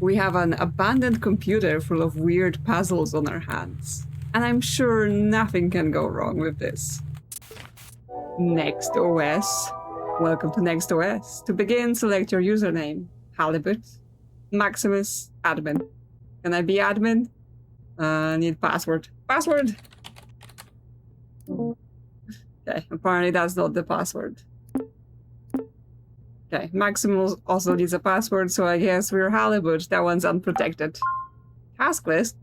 We have an abandoned computer full of weird puzzles on our hands. And I'm sure nothing can go wrong with this. Next OS. Welcome to Next OS. To begin, select your username. Halibut. Maximus. Admin. Can I be admin? Need password. Password! Okay, apparently that's not the password. Okay, Maximus also needs a password, so I guess we're Halibut. That one's unprotected. Task list.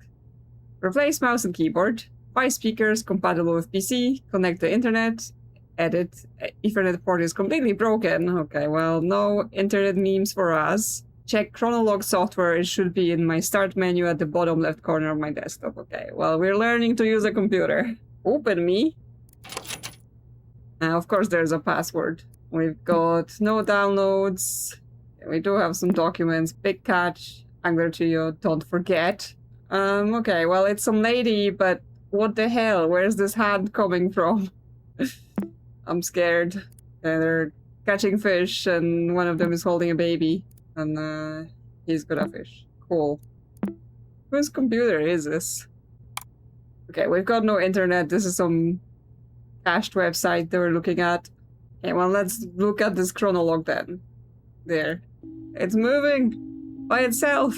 Replace mouse and keyboard. Buy speakers compatible with PC. Connect the internet. Edit. Ethernet port is completely broken. Okay, well, no internet memes for us. Check Chronolog software. It should be in my start menu at the bottom left corner of my desktop. Okay, well, we're learning to use a computer. Open me. Of course, there's a password. We've got no downloads. We do have some documents. Big catch. Angler Trio. Don't forget. Okay, well, it's some lady, but what the hell? Where's this hand coming from? I'm scared. They're catching fish, and one of them is holding a baby. And he's good at fish. Cool. Whose computer is this? Okay, we've got no internet. This is some cached website that we're looking at. Okay, well, let's look at this Chronolog then. There. It's moving by itself.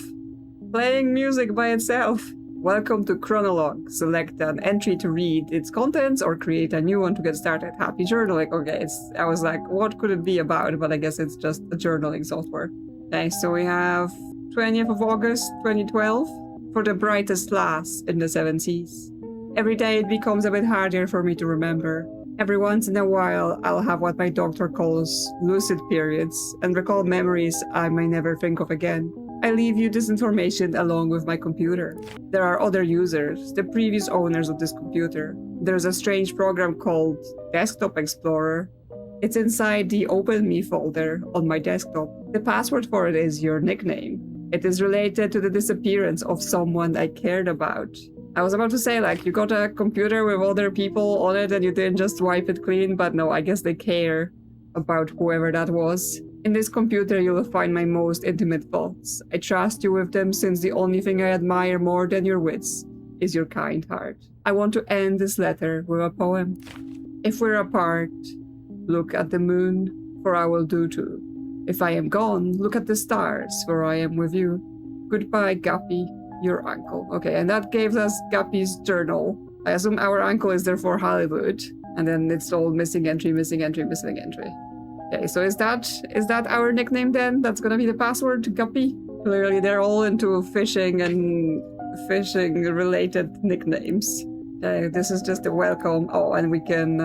Playing music by itself. Welcome to Chronolog. Select an entry to read its contents or create a new one to get started. Happy journaling. Okay, I was like, what could it be about? But I guess it's just a journaling software. Okay, so we have 20th of August, 2012. For the brightest lass in the 7 seas. Every day it becomes a bit harder for me to remember. Every once in a while, I'll have what my doctor calls lucid periods and recall memories I may never think of again. I leave you this information along with my computer. There are other users, the previous owners of this computer. There's a strange program called Desktop Explorer. It's inside the Open Me folder on my desktop. The password for it is your nickname. It is related to the disappearance of someone I cared about. I was about to say, like, you got a computer with other people on it and you didn't just wipe it clean, but no, I guess they care about whoever that was. In this computer, you'll find my most intimate thoughts. I trust you with them since the only thing I admire more than your wits is your kind heart. I want to end this letter with a poem. If we're apart, look at the moon, for I will do too. If I am gone, look at the stars, for I am with you. Goodbye, Guppy. Your uncle. Okay, and that gave us Guppy's journal. I assume our uncle is therefore Hollywood. And then it's all missing entry, missing entry, missing entry. Okay, so is that our nickname then? That's gonna be the password, Guppy? Clearly they're all into fishing and fishing-related nicknames. Okay, this is just a welcome. Oh, and we can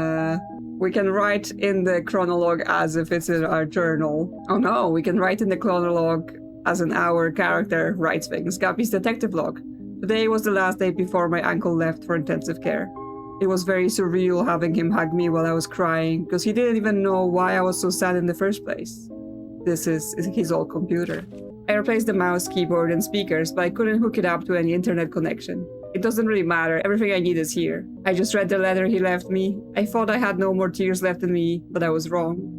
write in the Chronolog as if it's in our journal. Oh no, we can write in the Chronolog as an our character writes things. Guppy's detective log. Today was the last day before my uncle left for intensive care. It was very surreal having him hug me while I was crying, because he didn't even know why I was so sad in the first place. This is his old computer. I replaced the mouse, keyboard, and speakers, but I couldn't hook it up to any internet connection. It doesn't really matter, everything I need is here. I just read the letter he left me. I thought I had no more tears left in me, but I was wrong.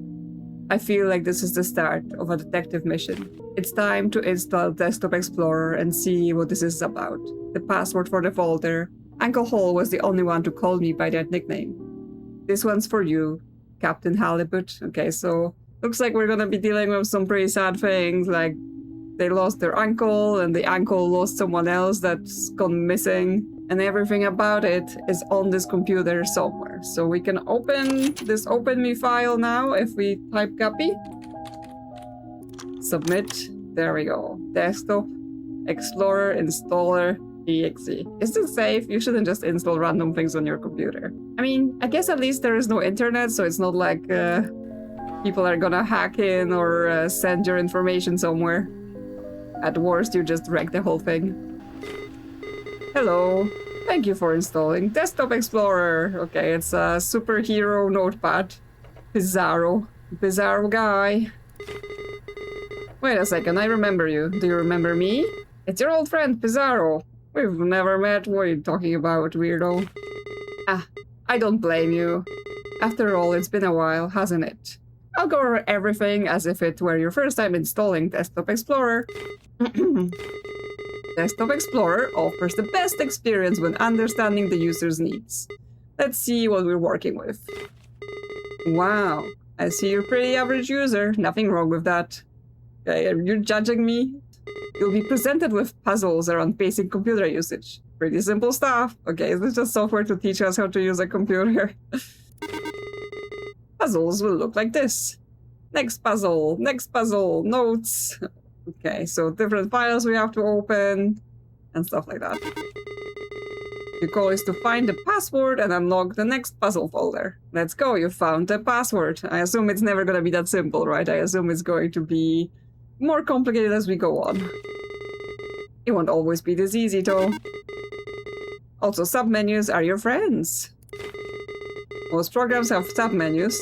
I feel like this is the start of a detective mission. It's time to install Desktop Explorer and see what this is about. The password for the folder. Uncle Hall was the only one to call me by that nickname. This one's for you, Captain Halibut. Okay, so looks like we're gonna be dealing with some pretty sad things, like they lost their uncle, and the uncle lost someone else that's gone missing, and everything about it is on this computer somewhere. So we can open this Open Me file now if we type Guppy. Submit. There we go. Desktop Explorer Installer exe. Is this safe? You shouldn't just install random things on your computer. I mean, I guess at least there is no internet, so it's not like people are gonna hack in or send your information somewhere. At worst, you just wreck the whole thing. Hello. Thank you for installing Desktop Explorer. Okay, it's a superhero notepad. Pizarro. Pizarro guy. Wait a second, I remember you. Do you remember me? It's your old friend, Pizarro. We've never met. What are you talking about, weirdo? Ah, I don't blame you. After all, it's been a while, hasn't it? I'll go over everything as if it were your first time installing Desktop Explorer. Desktop Explorer offers the best experience when understanding the user's needs. Let's see what we're working with. Wow, I see you're a pretty average user. Nothing wrong with that. Okay, you're judging me? You'll be presented with puzzles around basic computer usage. Pretty simple stuff. Okay, is this just software to teach us how to use a computer? Puzzles will look like this. Next puzzle, notes. Okay, so different files we have to open and stuff like that. Your goal is to find the password and unlock the next puzzle folder. Let's go, you found the password. I assume it's never gonna be that simple, right? I assume it's going to be more complicated as we go on. It won't always be this easy, though. Also, submenus are your friends. Most programs have submenus.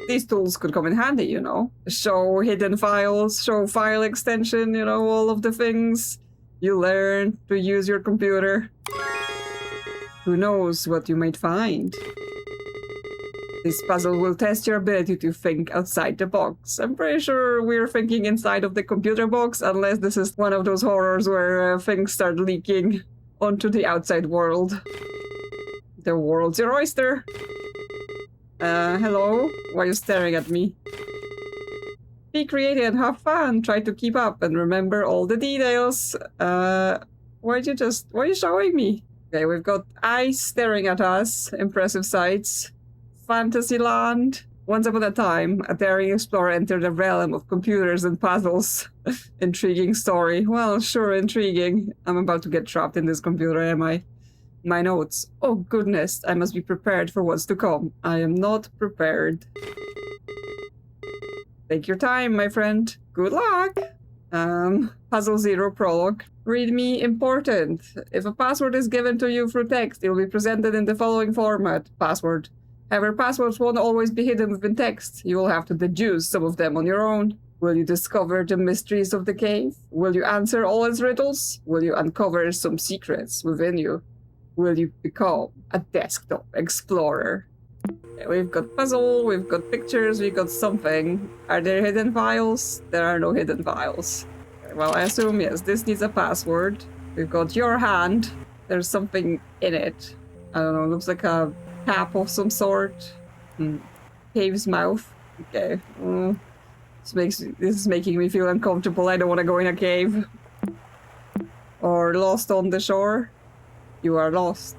These tools could come in handy, you know. Show hidden files, show file extension, you know, all of the things you learn to use your computer. Who knows what you might find? This puzzle will test your ability to think outside the box. I'm pretty sure we're thinking inside of the computer box, unless this is one of those horrors where things start leaking onto the outside world. The world's your oyster. Hello? Why are you staring at me? Be creative and have fun. Try to keep up and remember all the details. Why are you showing me? Okay, we've got eyes staring at us. Impressive sights. Fantasyland. Once upon a time, a daring explorer entered the realm of computers and puzzles. Intriguing story. Well, sure, intriguing. I'm about to get trapped in this computer, am I? My notes. Oh, goodness, I must be prepared for what's to come. I am not prepared. Take your time, my friend. Good luck. Puzzle 0 prologue. Read me important. If a password is given to you through text, it will be presented in the following format. Password. However, passwords won't always be hidden within text. You will have to deduce some of them on your own. Will you discover the mysteries of the cave? Will you answer all its riddles? Will you uncover some secrets within you? Will you become a desktop explorer? Okay, we've got puzzle, we've got pictures, we've got something. Are there hidden files? There are no hidden files. Okay, well, I assume, yes, this needs a password. We've got your hand. There's something in it. I don't know, looks like a cap of some sort. Cave's mouth. Okay. This is making me feel uncomfortable. I don't want to go in a cave. Or lost on the shore. You are lost.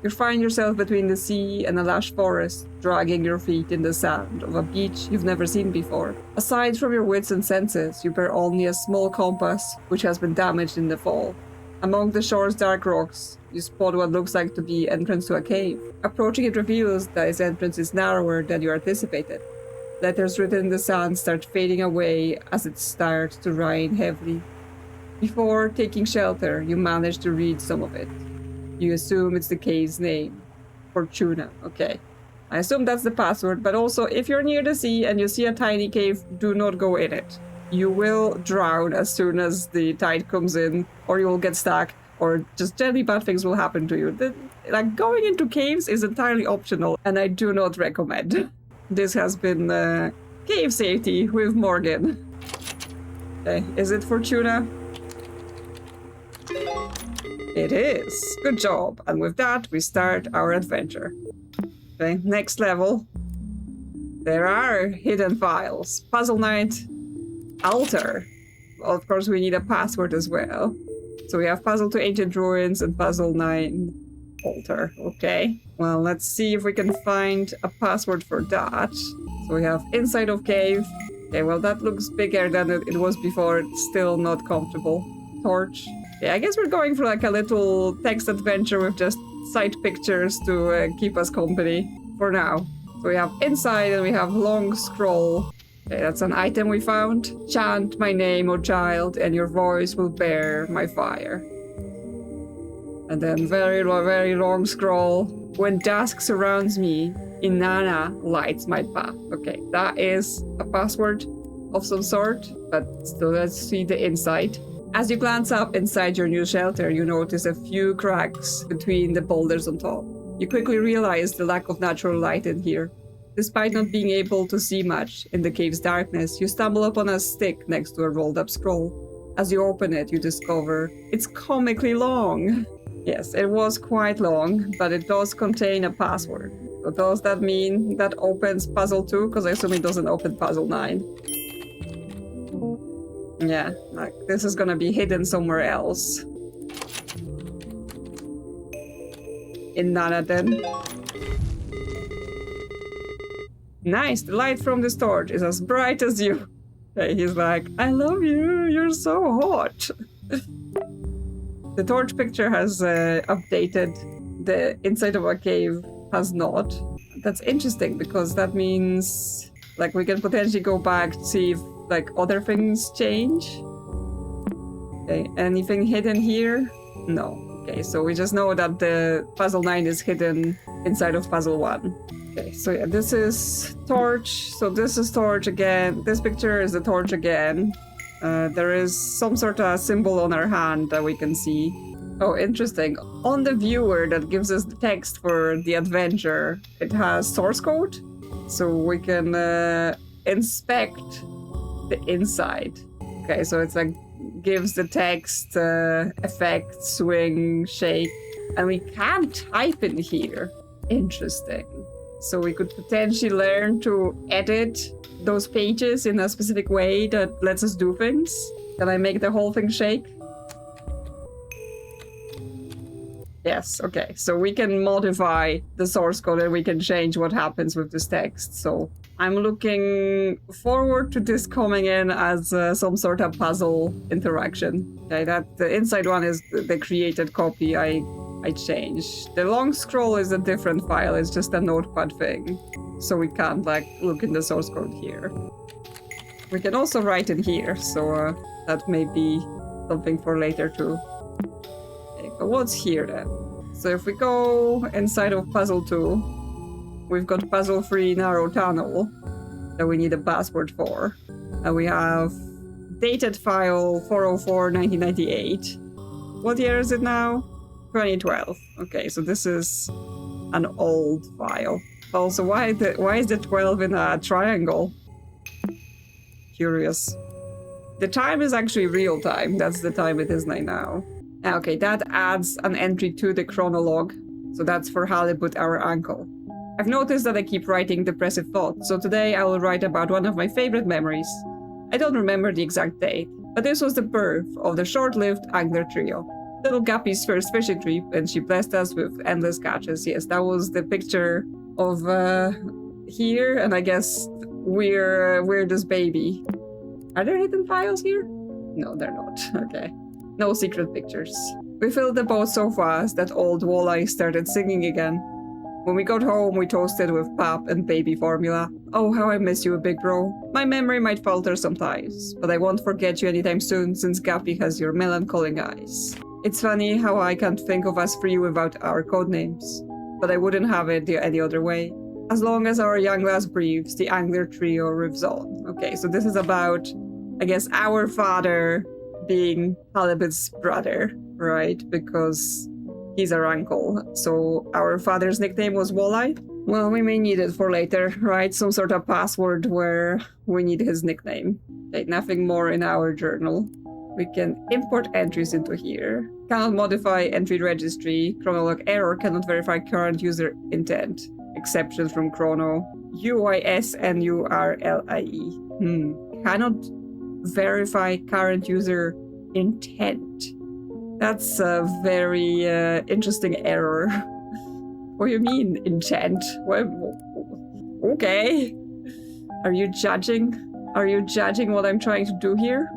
You find yourself between the sea and a lush forest, dragging your feet in the sand of a beach you've never seen before. Aside from your wits and senses, you bear only a small compass, which has been damaged in the fall. Among the shore's dark rocks, you spot what looks like to be entrance to a cave. Approaching it reveals that its entrance is narrower than you anticipated. Letters written in the sand start fading away as it starts to rain heavily. Before taking shelter, you manage to read some of it. You assume it's the cave's name. Fortuna. Okay. I assume that's the password, but also if you're near the sea and you see a tiny cave, do not go in it. You will drown as soon as the tide comes in, or you will get stuck, or just generally bad things will happen to you. Like, going into caves is entirely optional, and I do not recommend. This has been cave safety with Morgan. Okay, is it Fortuna? It is. Good job. And with that, we start our adventure. Okay, next level. There are hidden files. Puzzle night. Altar. Well, of course, we need a password as well. So we have puzzle to ancient ruins and puzzle 9 altar. Okay. Well, let's see if we can find a password for that. So we have inside of cave. Okay, well, that looks bigger than it was before. It's still not comfortable. Torch. Yeah, I guess we're going for like a little text adventure with just side pictures to keep us company for now. So we have inside and we have long scroll. Okay, that's an item we found. Chant my name, O child, and your voice will bear my fire. And then very long scroll. When dusk surrounds me, Inanna lights my path. Okay, that is a password of some sort, but still, let's see the inside. As you glance up inside your new shelter, you notice a few cracks between the boulders on top. You quickly realize the lack of natural light in here. Despite not being able to see much in the cave's darkness, you stumble upon a stick next to a rolled-up scroll. as you open it, you discover it's comically long. Yes, it was quite long, but it does contain a password. So does that mean that opens puzzle 2? Because I assume it doesn't open puzzle 9. Yeah, like this is gonna be hidden somewhere else. In Nanaden. Nice, the light from this torch is as bright as you. Okay, he's like, I love you, you're so hot. The torch picture has updated. The inside of a cave has not. That's interesting because that means like we can potentially go back to see if like other things change. Okay, anything hidden here? No. Okay, so we just know that the puzzle 9 is hidden inside of puzzle 1. Okay, so yeah, this is torch. So this is torch again. This picture is the torch again. There is some sort of symbol on our hand that we can see. Oh, interesting. On the viewer that gives us the text for the adventure, it has source code. So we can inspect the inside. Okay, so it's like gives the text effect, swing, shake. And we can type in here. Interesting. So we could potentially learn to edit those pages in a specific way that lets us do things. Can I make the whole thing shake? Yes, okay. So we can modify the source code and we can change what happens with this text. So I'm looking forward to this coming in as some sort of puzzle interaction. Okay, that the inside one is the created copy I changed. The long scroll is a different file, it's just a notepad thing. So we can't like look in the source code here. We can also write in here, so that may be something for later too. Okay, but what's here then? So if we go inside of puzzle 2, we've got puzzle 3 narrow tunnel that we need a password for. And we have dated file 404-1998. What year is it now? 2012. Okay, so this is an old file. Also, why is the 12 in a triangle? Curious. The time is actually real time. That's the time it is right now. Okay, that adds an entry to the Chronolog. So that's for Halibut, our uncle. I've noticed that I keep writing depressive thoughts, so today I will write about one of my favorite memories. I don't remember the exact date, but this was the birth of the short-lived angler trio. Little Guppy's first fishing trip, and she blessed us with endless catches. Yes, that was the picture of here, and I guess we're this baby. Are there hidden files here? No, they're not. Okay. No secret pictures. We filled the boat so fast that old Walleye started singing again. When we got home, we toasted with pap and baby formula. Oh, how I miss you, big bro. My memory might falter sometimes, but I won't forget you anytime soon since Guppy has your melancholy eyes. It's funny how I can't think of us three without our codenames, but I wouldn't have it any other way. As long as our young lass breathes, the angler trio lives on. Okay, so this is about, I guess, our father being Halibut's brother, right? Because he's our uncle. So our father's nickname was Walleye. Well, we may need it for later, right? Some sort of password where we need his nickname. Okay, nothing more in our journal. We can import entries into here. Cannot modify entry registry. Chronolog error cannot verify current user intent. Exceptions from Chrono. UISNURLIE. Cannot verify current user intent. That's a very interesting error. What do you mean, intent? Well, okay. Are you judging? Are you judging what I'm trying to do here?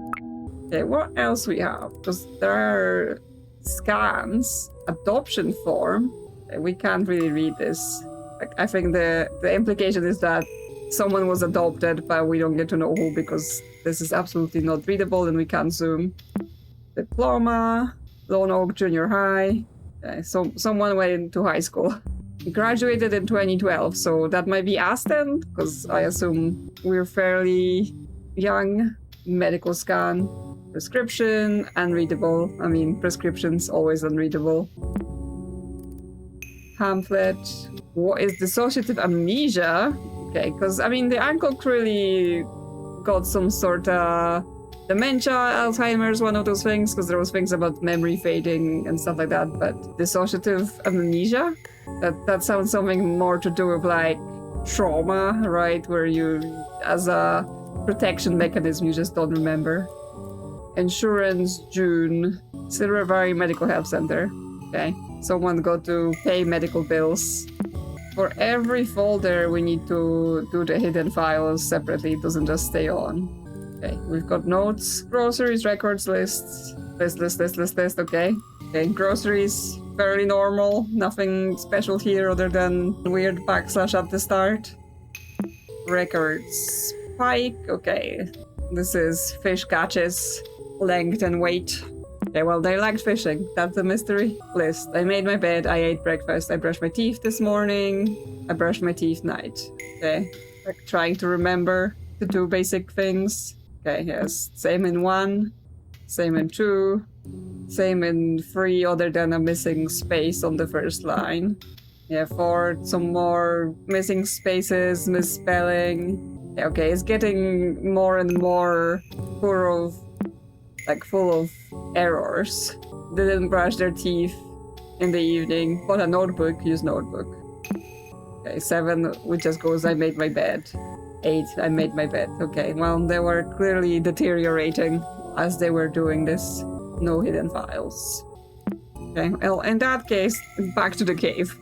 Okay, what else we have? Because there are scans, adoption form. We can't really read this. Like, I think the implication is that someone was adopted, but we don't get to know who because this is absolutely not readable and we can't zoom. Diploma, Lone Oak Junior High. Okay, so someone went into high school. Graduated in 2012, so that might be us then, because I assume we're fairly young. Medical scan. Prescription, unreadable. I mean, prescription's always unreadable. Pamphlet. What is dissociative amnesia? Okay, because, I mean, the uncle clearly got some sort of Dementia, Alzheimer's, one of those things, because there was things about memory fading and stuff like that, but dissociative amnesia? That sounds something more to do with like trauma, right? Where you, as a protection mechanism, you just don't remember. Insurance, June. Silver Valley Medical Help Center. Okay. Someone got to pay medical bills. For every folder, we need to do the hidden files separately. It doesn't just stay on. Okay, we've got notes, groceries, records, lists. List. Okay. Okay, groceries, fairly normal. Nothing special here other than weird backslash at the start. Records, spike. Okay. This is fish catches, length and weight. Okay, well, they liked fishing. That's a mystery. List. I made my bed. I ate breakfast. I brushed my teeth this morning. I brushed my teeth night. Okay. Like trying to remember to do basic things. Okay, yes. Same in 1. Same in 2. Same in 3, other than a missing space on the first line. Yeah, 4. Some more missing spaces, misspelling. Yeah, okay, it's getting more and more full of errors. Didn't brush their teeth in the evening. Bought a notebook, use notebook. Okay, 7, which just goes, I made my bed. 8, I made my bed. Okay, well, they were clearly deteriorating as they were doing this. No hidden files. Okay, well, in that case, back to the cave.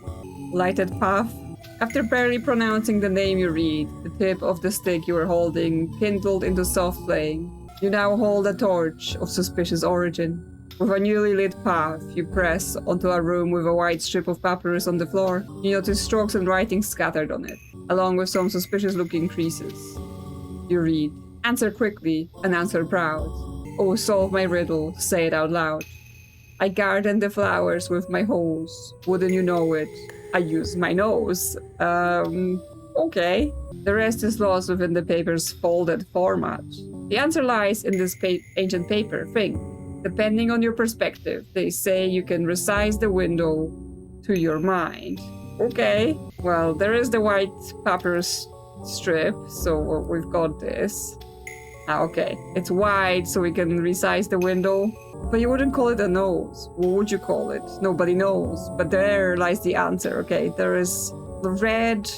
Lighted path. After barely pronouncing the name you read, the tip of the stick you were holding kindled into soft flame. You now hold a torch of suspicious origin. With a newly lit path, you press onto a room with a white strip of papyrus on the floor. You notice strokes and writing scattered on it, along with some suspicious-looking creases. You read, answer quickly and answer proud. Oh, solve my riddle, say it out loud. I garden the flowers with my hose. Wouldn't you know it? I use my nose. Okay. The rest is lost within the paper's folded format. The answer lies in this ancient paper thing. Depending on your perspective, they say you can resize the window to your mind. Okay. Well, there is the white papyrus strip, so we've got this. Okay. It's wide, so we can resize the window. But you wouldn't call it a nose. What would you call it? Nobody knows. But there lies the answer, okay? There is the red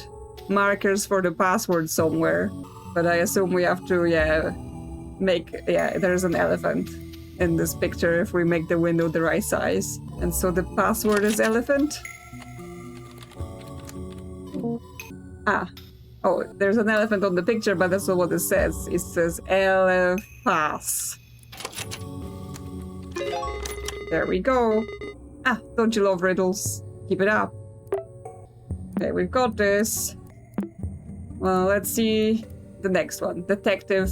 markers for the password somewhere. But I assume we have to, there's an elephant in this picture if we make the window the right size. And so the password is elephant. Oh, there's an elephant on the picture, but that's not what it says. It says Elephas. There we go. Don't you love riddles? Keep it up. Okay, we've got this. Well, let's see the next one. Detective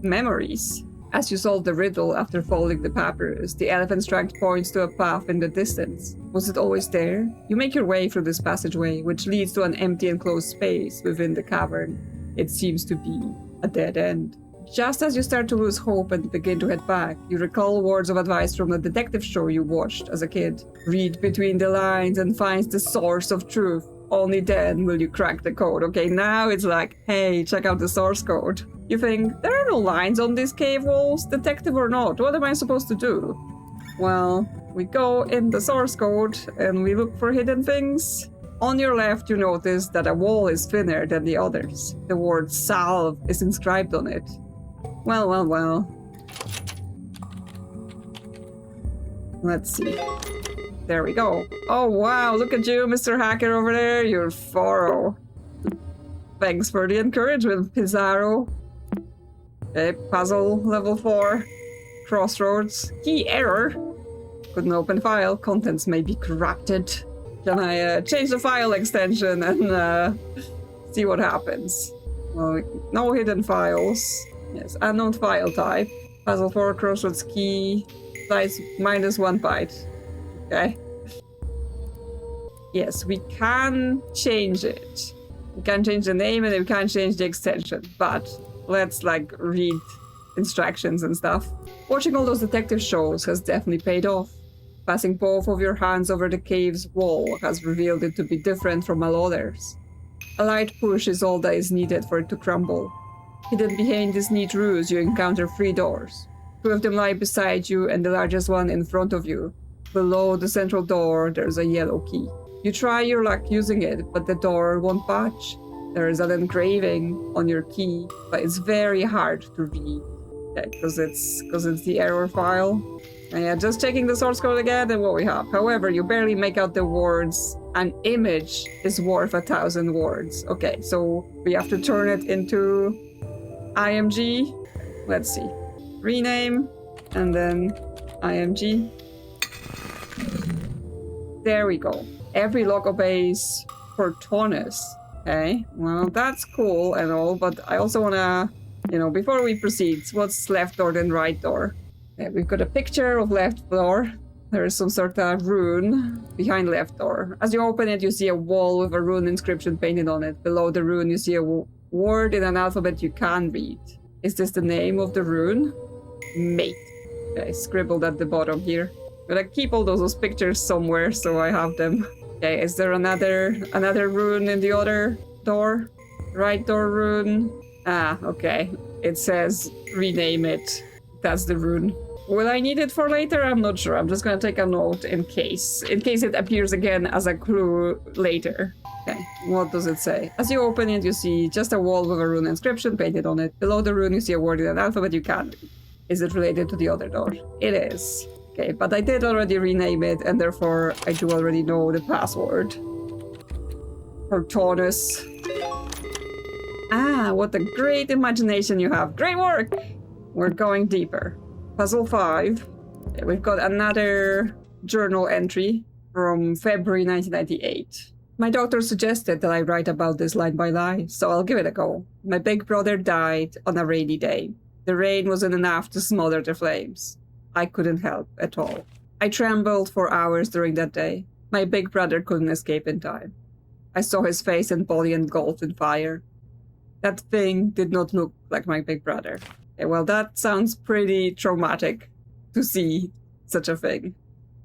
Memories. As you solve the riddle after folding the papyrus, the elephant's track points to a path in the distance. Was it always there? You make your way through this passageway, which leads to an empty enclosed space within the cavern. It seems to be a dead end. Just as you start to lose hope and begin to head back, you recall words of advice from the detective show you watched as a kid. Read between the lines and find the source of truth. Only then will you crack the code. Okay, now it's like, hey, check out the source code. You think, there are no lines on these cave walls, detective or not, what am I supposed to do? Well, we go in the source code and we look for hidden things. On your left, you notice that a wall is thinner than the others. The word salve is inscribed on it. Well. Let's see. There we go. Oh, wow, look at you, Mr. Hacker over there. You're thorough. Thanks for the encouragement, Pizarro. Okay, puzzle level 4. Crossroads. Key error. Couldn't open file. Contents may be corrupted. Can I change the file extension and see what happens? Well, no hidden files. Yes, unknown file type. Puzzle 4, Crossroads key. Size -1 byte. Okay. Yes, we can change it. We can change the name and we can change the extension, but let's read instructions and stuff. Watching all those detective shows has definitely paid off. Passing both of your hands over the cave's wall has revealed it to be different from all others. A light push is all that is needed for it to crumble. Hidden behind this neat ruse, you encounter 3 doors. Two of them lie beside you and the largest one in front of you. Below the central door, there's a yellow key. You try your luck using it, but the door won't budge. There is an engraving on your key, but it's very hard to read. Because it's the error file. And yeah, just checking the source code again and what we have. However, you barely make out the words. An image is worth 1,000 words. Okay, so we have to turn it into IMG. Let's see. Rename and then IMG. There we go. Every log obeys Cortonus. Okay, well, that's cool and all, but I also want to, before we proceed, what's left door then right door? Okay, we've got a picture of left door. There is some sort of rune behind left door. As you open it, you see a wall with a rune inscription painted on it. Below the rune, you see a word in an alphabet you can read. Is this the name of the rune? Mate. Okay, scribbled at the bottom here. But I keep all those pictures somewhere so I have them. Okay, is there another rune in the other door? Right door rune. Ah, okay. It says rename it. That's the rune. Will I need it for later? I'm not sure. I'm just gonna take a note in case it appears again as a clue later. Okay, what does it say? As you open it, you see just a wall with a rune inscription painted on it. Below the rune, you see a word in an alphabet you can't read. Is it related to the other door? It is. Okay, but I did already rename it, and therefore I do already know the password. For Taunus. Ah, what a great imagination you have. Great work! We're going deeper. Puzzle 5. Okay, we've got another journal entry from February 1998. My doctor suggested that I write about this line by line, so I'll give it a go. My big brother died on a rainy day. The rain wasn't enough to smother the flames. I couldn't help at all. I trembled for hours during that day. My big brother couldn't escape in time. I saw his face and body engulfed in fire. That thing did not look like my big brother. Okay, well, that sounds pretty traumatic to see such a thing.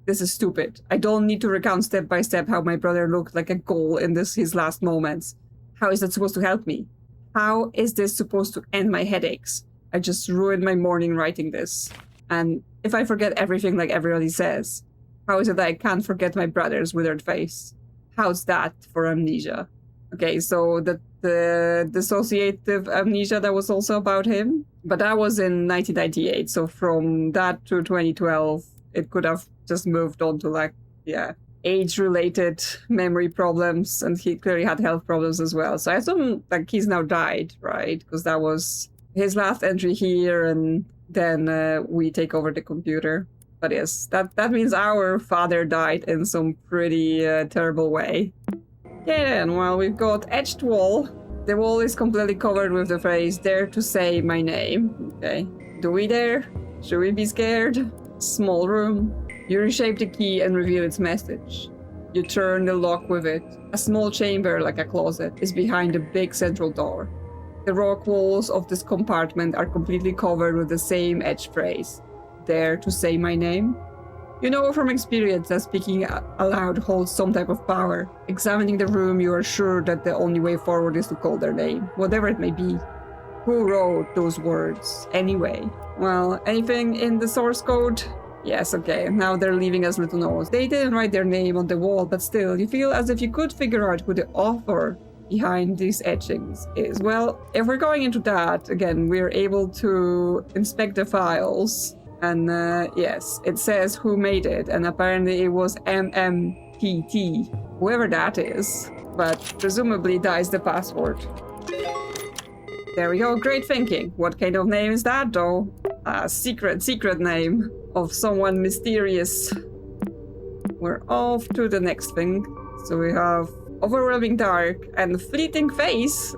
This is stupid. I don't need to recount step by step how my brother looked like a ghoul in his last moments. How is that supposed to help me? How is this supposed to end my headaches? I just ruined my morning writing this. And if I forget everything like everybody says, how is it that I can't forget my brother's withered face? How's that for amnesia? Okay, so the dissociative amnesia, that was also about him. But that was in 1998, so from that to 2012, it could have just moved on to age-related memory problems, and he clearly had health problems as well. So I assume he's now died, right? Because that was his last entry here, and then we take over the computer. But yes, that means our father died in some pretty terrible way. Okay then, well, we've got etched wall. The wall is completely covered with the phrase, "Dare to say my name." Okay. Do we dare? Should we be scared? Small room. You reshape the key and reveal its message. You turn the lock with it. A small chamber, like a closet, is behind the big central door. The rock walls of this compartment are completely covered with the same etched phrase, "Dare to say my name?" You know from experience that speaking aloud holds some type of power. Examining the room, you are sure that the only way forward is to call their name, whatever it may be. Who wrote those words, anyway? Well, anything in the source code? Yes, okay, now they're leaving us little notes. They didn't write their name on the wall, but still, you feel as if you could figure out who the author behind these etchings is. Well, if we're going into that, again, we're able to inspect the files. And yes, it says who made it, and apparently it was MMPT, whoever that is. But presumably that is the password. There we go, great thinking. What kind of name is that though? A secret name of someone mysterious. We're off to the next thing. So we have overwhelming dark and fleeting face.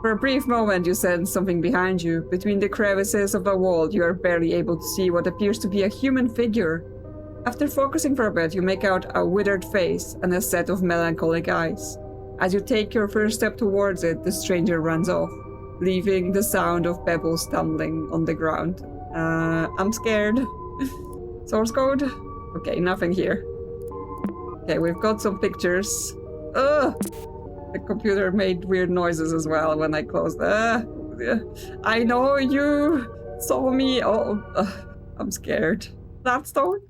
For a brief moment, you sense something behind you. Between the crevices of the wall, you are barely able to see what appears to be a human figure. After focusing for a bit, you make out a withered face and a set of melancholic eyes. As you take your first step towards it, the stranger runs off, leaving the sound of pebbles tumbling on the ground. I'm scared. Source code? Okay, nothing here. Okay, we've got some pictures. Ugh! The computer made weird noises as well when I closed. I know you! saw me. Oh, I'm scared. That stone?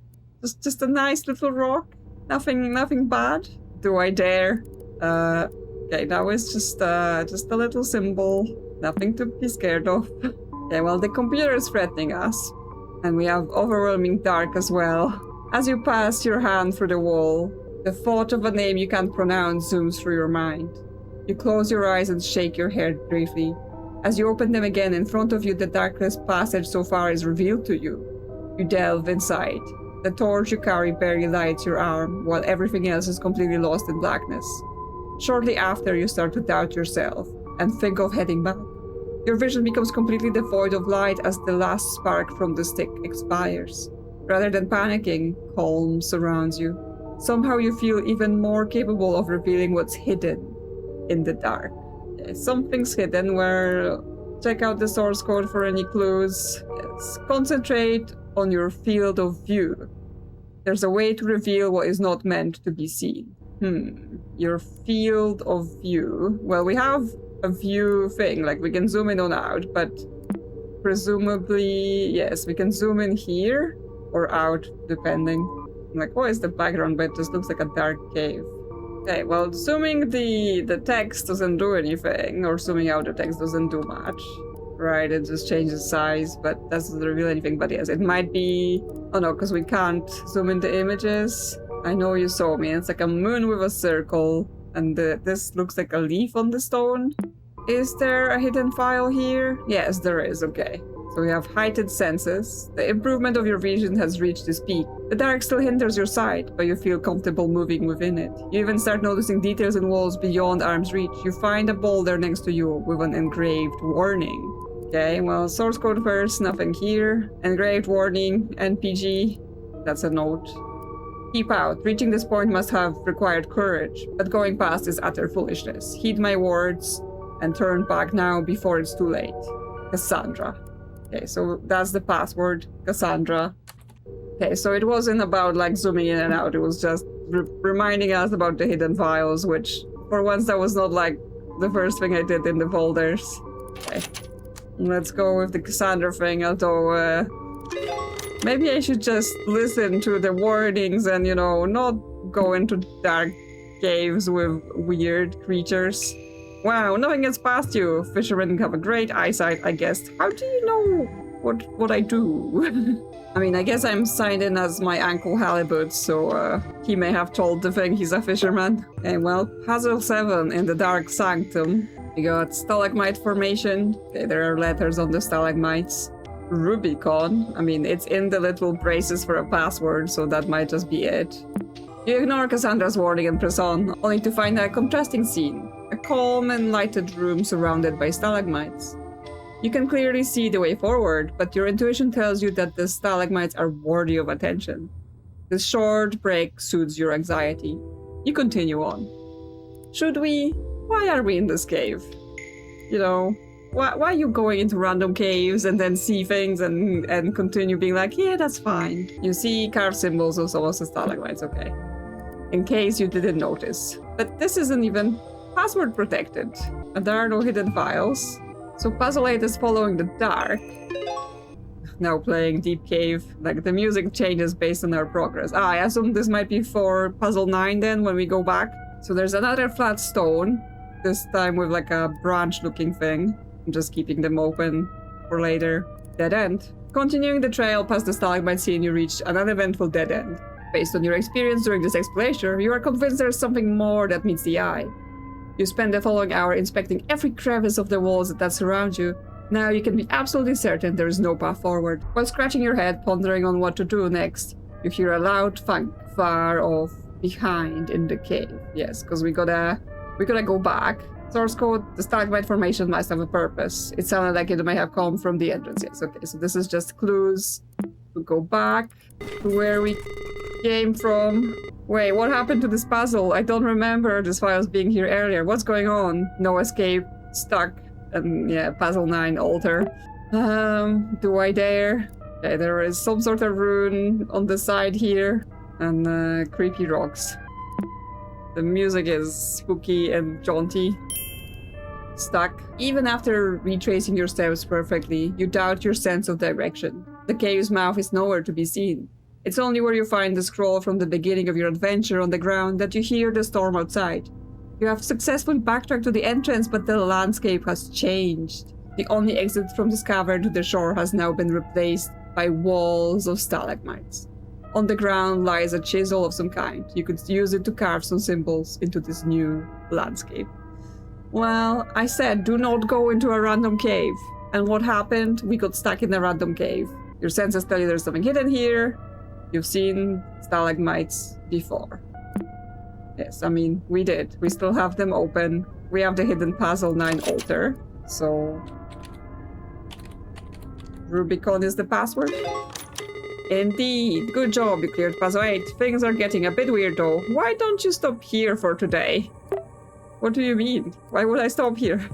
Just a nice little rock. Nothing bad. Do I dare? Okay, now it's just a little symbol. Nothing to be scared of. Okay, well, the computer is threatening us. And we have overwhelming dark as well. As you pass your hand through the wall, the thought of a name you can't pronounce zooms through your mind. You close your eyes and shake your head briefly. As you open them again, in front of you, the darkness passage so far is revealed to you. You delve inside. The torch you carry barely lights your arm, while everything else is completely lost in blackness. Shortly after, you start to doubt yourself and think of heading back. Your vision becomes completely devoid of light as the last spark from the stick expires. Rather than panicking, calm surrounds you. Somehow you feel even more capable of revealing what's hidden in the dark. Okay, something's hidden where... Check out the source code for any clues. Yes. Concentrate on your field of view. There's a way to reveal what is not meant to be seen. Your field of view. Well, we have a view thing, like we can zoom in or out, but presumably, yes, we can zoom in here or out, depending. Like, what is the background, but it just looks like a dark cave. Okay, well, zooming the text doesn't do anything, or zooming out the text doesn't do much. Right, it just changes size, but that doesn't reveal anything. But yes, it might be... Oh no, because we can't zoom in the images. I know you saw me. It's like a moon with a circle, and this looks like a leaf on the stone. Is there a hidden file here? Yes, there is, okay. So we have heightened senses. The improvement of your vision has reached its peak. The dark still hinders your sight, but you feel comfortable moving within it. You even start noticing details in walls beyond arm's reach. You find a boulder next to you with an engraved warning. Okay, well, source code first, nothing here. Engraved warning, NPG. That's a note. Keep out. Reaching this point must have required courage, but going past is utter foolishness. Heed my words and turn back now before it's too late. Cassandra. Okay, so that's the password, Cassandra. Okay, so it wasn't about like zooming in and out, it was just reminding us about the hidden files, which for once that was not like the first thing I did in the folders. Okay, let's go with the Cassandra thing, although maybe I should just listen to the warnings and, you know, not go into dark caves with weird creatures. Wow, nothing gets past you. Fishermen have a great eyesight, I guess. How do you know what I do? I mean, I guess I'm signed in as my Uncle Halibut, so he may have told the thing he's a fisherman. And well, puzzle 7 in the Dark Sanctum. We got stalagmite formation. Okay, there are letters on the stalagmites. Rubicon. I mean, it's in the little braces for a password, so that might just be it. You ignore Cassandra's warning and press on, only to find a contrasting scene. A calm and lighted room surrounded by stalagmites. You can clearly see the way forward, but your intuition tells you that the stalagmites are worthy of attention. This short break soothes your anxiety. You continue on. Should we? Why are we in this cave? You know, why are you going into random caves and then see things and continue being like, yeah, that's fine. You see carved symbols of some of the stalagmites, okay. In case you didn't notice. But this isn't even password protected, and there are no hidden files. So puzzle 8 is following the dark. Now playing Deep Cave. Like, the music changes based on our progress. I assume this might be for puzzle 9 then, when we go back. So there's another flat stone, this time with like a branch looking thing. I'm just keeping them open for later. Dead end. Continuing the trail past the stalagmite scene, you reach an uneventful dead end. Based on your experience during this exploration, you are convinced there's something more that meets the eye. You spend the following hour inspecting every crevice of the walls that surround you. Now you can be absolutely certain there is no path forward. While scratching your head, pondering on what to do next, you hear a loud thunk far off behind in the cave. Yes, because we gotta go back. Source code, the stalagmite formation must have a purpose. It sounded like it may have come from the entrance. Yes, okay, so this is just clues to go back to where we came from. Wait, what happened to this puzzle? I don't remember this files being here earlier. What's going on? No escape, stuck, and yeah, puzzle 9 altar. Do I dare? Okay, there is some sort of rune on the side here, and creepy rocks. The music is spooky and jaunty. stuck. Even after retracing your steps perfectly, you doubt your sense of direction. The cave's mouth is nowhere to be seen. It's only where you find the scroll from the beginning of your adventure on the ground that you hear the storm outside. You have successfully backtracked to the entrance, but the landscape has changed. The only exit from this cavern to the shore has now been replaced by walls of stalagmites. On the ground lies a chisel of some kind. You could use it to carve some symbols into this new landscape. Well, I said do not go into a random cave. And what happened? We got stuck in a random cave. Your senses tell you there's something hidden here. You've seen stalagmites before. Yes, I mean, we did. We still have them open. We have the hidden Puzzle 9 altar. So... Rubicon is the password? Indeed. Good job, you cleared Puzzle 8. Things are getting a bit weird though. Why don't you stop here for today? What do you mean? Why would I stop here?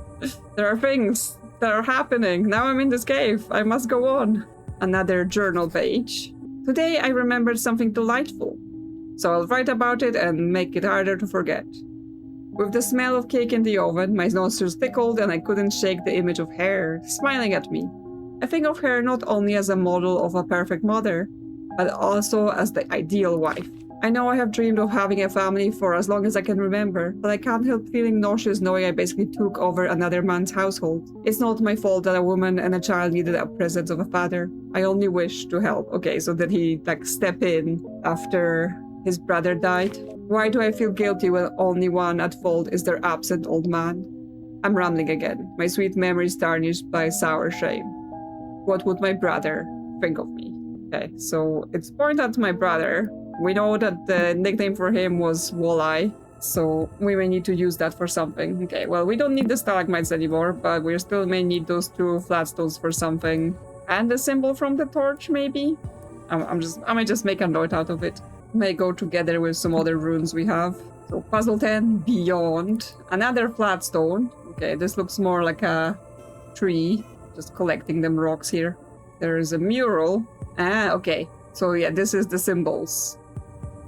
There are things that are happening. Now I'm in this cave. I must go on. Another journal page. Today I remembered something delightful. So I'll write about it and make it harder to forget. With the smell of cake in the oven, my nostrils tickled and I couldn't shake the image of her smiling at me. I think of her not only as a model of a perfect mother, but also as the ideal wife. I know I have dreamed of having a family for as long as I can remember, but I can't help feeling nauseous knowing I basically took over another man's household. It's not my fault that a woman and a child needed a presence of a father. I only wish to help. Okay, so did he step in after his brother died? Why do I feel guilty when only one at fault is their absent old man? I'm rambling again, my sweet memories tarnished by sour shame. What would my brother think of me? Okay, so it's pointed at my brother. We know that the nickname for him was Walleye, so we may need to use that for something. Okay, well, we don't need the stalagmites anymore, but we still may need those 2 flat stones for something. And the symbol from the torch, maybe? I might just make a note out of it. May go together with some other runes we have. So puzzle 10, Beyond. Another flat stone. Okay, this looks more like a tree. Just collecting them rocks here. There is a mural. Ah, okay. So yeah, this is the symbols.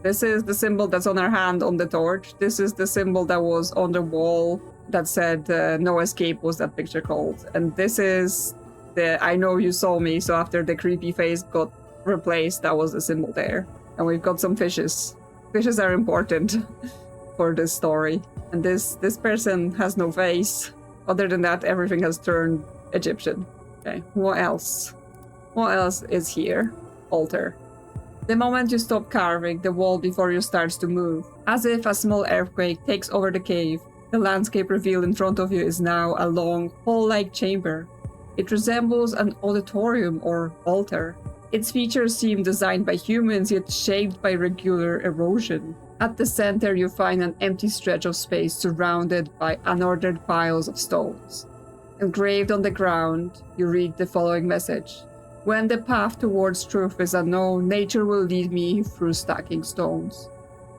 This is the symbol that's on her hand on the torch. This is the symbol that was on the wall that said no escape was that picture called. And this is the I know you saw me. So after the creepy face got replaced, that was the symbol there. And we've got some fishes. Fishes are important for this story. And this person has no face. Other than that, everything has turned Egyptian. Okay, what else? What else is here? Altar. The moment you stop carving, the wall before you starts to move. As if a small earthquake takes over the cave, the landscape revealed in front of you is now a long, hall-like chamber. It resembles an auditorium or altar. Its features seem designed by humans, yet shaped by regular erosion. At the center, you find an empty stretch of space surrounded by unordered piles of stones. Engraved on the ground, you read the following message. When the path towards truth is unknown, nature will lead me through stacking stones.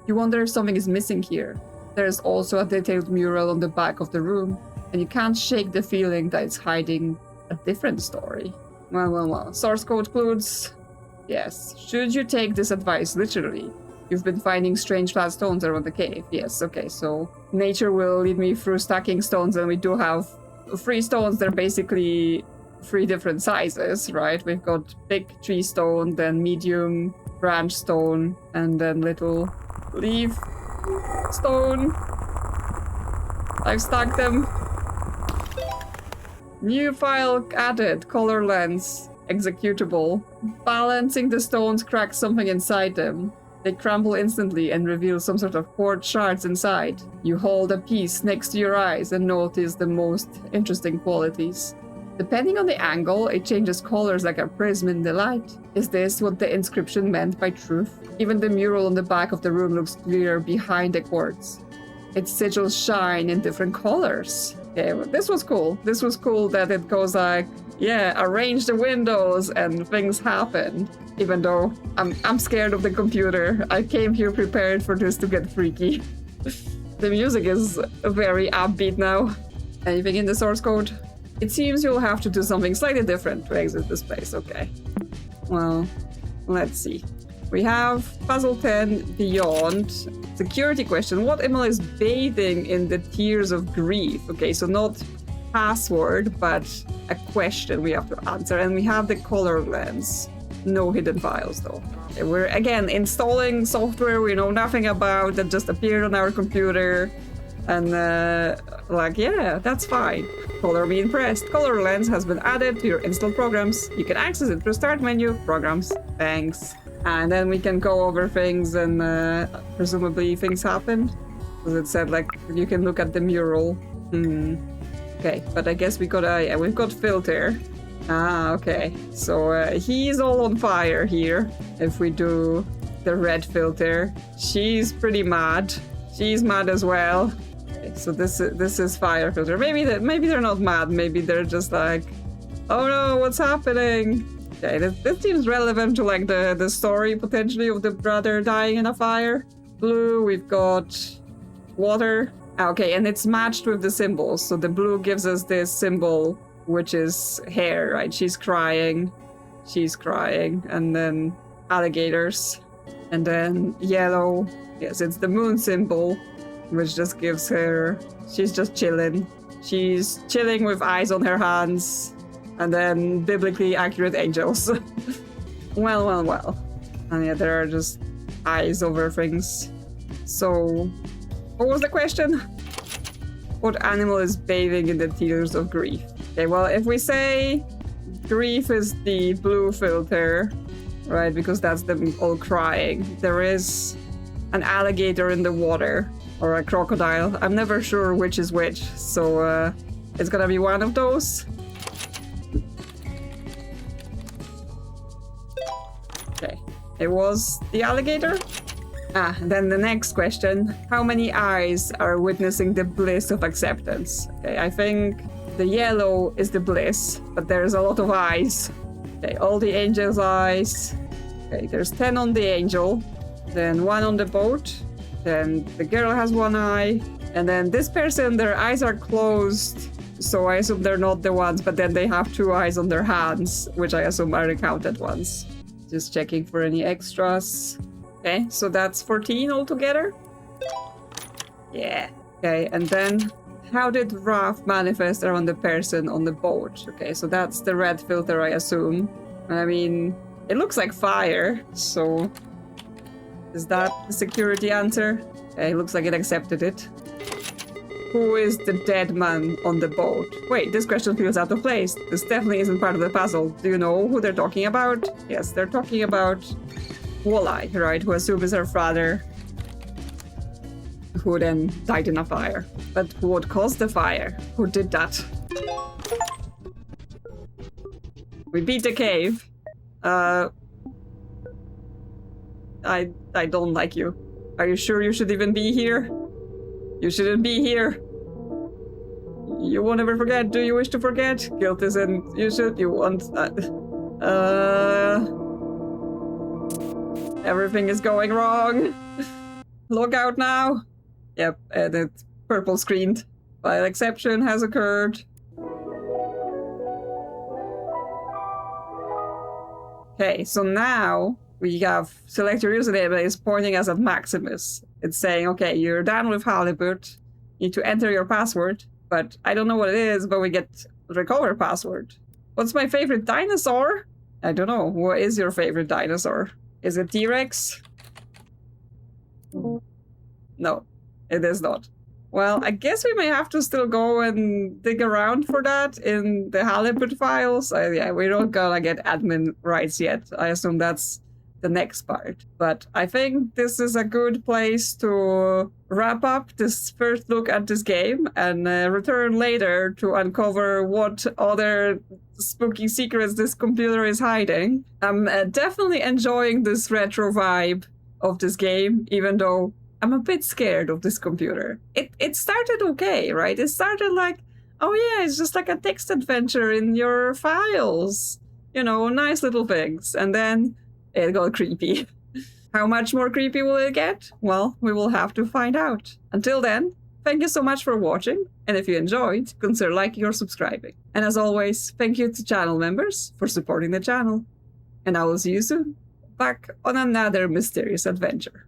You wonder if something is missing here. There is also a detailed mural on the back of the room, and you can't shake the feeling that it's hiding a different story. Well. Source code includes... Yes. Should you take this advice literally? You've been finding strange flat stones around the cave. Yes, okay, so nature will lead me through stacking stones, and we do have 3 stones. They're basically 3 different sizes, right? We've got big tree stone, then medium branch stone, and then little leaf stone. I've stacked them. New file added, color lens, executable. Balancing the stones cracks something inside them. They crumble instantly and reveal some sort of quartz shards inside. You hold a piece next to your eyes and notice the most interesting qualities. Depending on the angle, it changes colors like a prism in the light. Is this what the inscription meant by truth? Even the mural on the back of the room looks clearer behind the quartz. Its sigils shine in different colors. Okay, well, this was cool. This was cool that it goes like, yeah, arrange the windows and things happen. Even though I'm scared of the computer. I came here prepared for this to get freaky. The music is very upbeat now. Anything in the source code? It seems you'll have to do something slightly different to exit this place. Okay. Well, let's see. We have puzzle 10 Beyond. Security question. What Emil is bathing in the tears of grief? Okay, so not password, but a question we have to answer. And we have the color lens. No hidden files, though. We're, again, installing software we know nothing about that just appeared on our computer. And, like, yeah, that's fine. Color me impressed. Color lens has been added to your installed programs. You can access it through Start menu, Programs. Thanks. And then we can go over things and presumably things happened. Because it said, like, you can look at the mural. Okay, but I guess we got a... we've got filter. Ah, okay. So he's all on fire here. If we do the red filter. She's pretty mad. She's mad as well. Okay, so this is fire filter. Maybe they're not mad. Maybe they're just like, oh no, what's happening? Okay, this seems relevant to like the story potentially of the brother dying in a fire. Blue, we've got water. Okay, and it's matched with the symbols. So the blue gives us this symbol, which is hair, right? She's crying. And then alligators. And then yellow. Yes, it's the moon symbol, which just gives her... she's just chilling. She's chilling with eyes on her hands. And then biblically accurate angels. Well. And yeah, there are just eyes over things. So, what was the question? What animal is bathing in the tears of grief? Okay, well, if we say grief is the blue filter, right, because that's them all crying, there is an alligator in the water, or a crocodile. I'm never sure which is which, so it's gonna be one of those. Okay, it was the alligator. Then the next question. How many eyes are witnessing the bliss of acceptance? Okay, I think the yellow is the bliss, but there's a lot of eyes. Okay, all the angels' eyes. Okay, there's 10 on the angel, then 1 on the boat, then the girl has 1 eye, and then this person, their eyes are closed, so I assume they're not the ones, but then they have 2 eyes on their hands, which I assume are the counted ones. Just checking for any extras. Okay, so that's 14 altogether. Yeah. Okay, and then how did wrath manifest around the person on the boat? Okay, so that's the red filter, I assume. I mean, it looks like fire, so is that the security answer? Okay, looks like it accepted it. Who is the dead man on the boat? Wait, this question feels out of place. This definitely isn't part of the puzzle. Do you know who they're talking about? Yes, they're talking about Walleye, right? Who I assume is her father, who then died in a fire. But what caused the fire? Who did that? We beat the cave. I don't like you. Are you sure you should even be here? You shouldn't be here. You won't ever forget. Do you wish to forget? Guilt isn't... You should... You want... Everything is going wrong. Log out now. Yep, and it's purple screened. File exception has occurred. Okay, so now we have select your username that is pointing us at Maximus. It's saying, okay, you're down with halibut. You need to enter your password, but I don't know what it is, but we get recover password. What's my favorite dinosaur? I don't know. What is your favorite dinosaur? Is it T-Rex? No, it is not. Well, I guess we may have to still go and dig around for that in the halibut files. Yeah, we're not gonna get admin rights yet. I assume that's the next part. But I think this is a good place to wrap up this first look at this game and return later to uncover what other spooky secrets this computer is hiding. I'm definitely enjoying this retro vibe of this game, even though I'm a bit scared of this computer. It started okay, right? It started like, oh yeah, it's just like a text adventure in your files. You know, nice little things. And then it got creepy. How much more creepy will it get? Well, we will have to find out. Until then, thank you so much for watching. And if you enjoyed, consider liking or subscribing. And as always, thank you to channel members for supporting the channel. And I will see you soon, back on another mysterious adventure.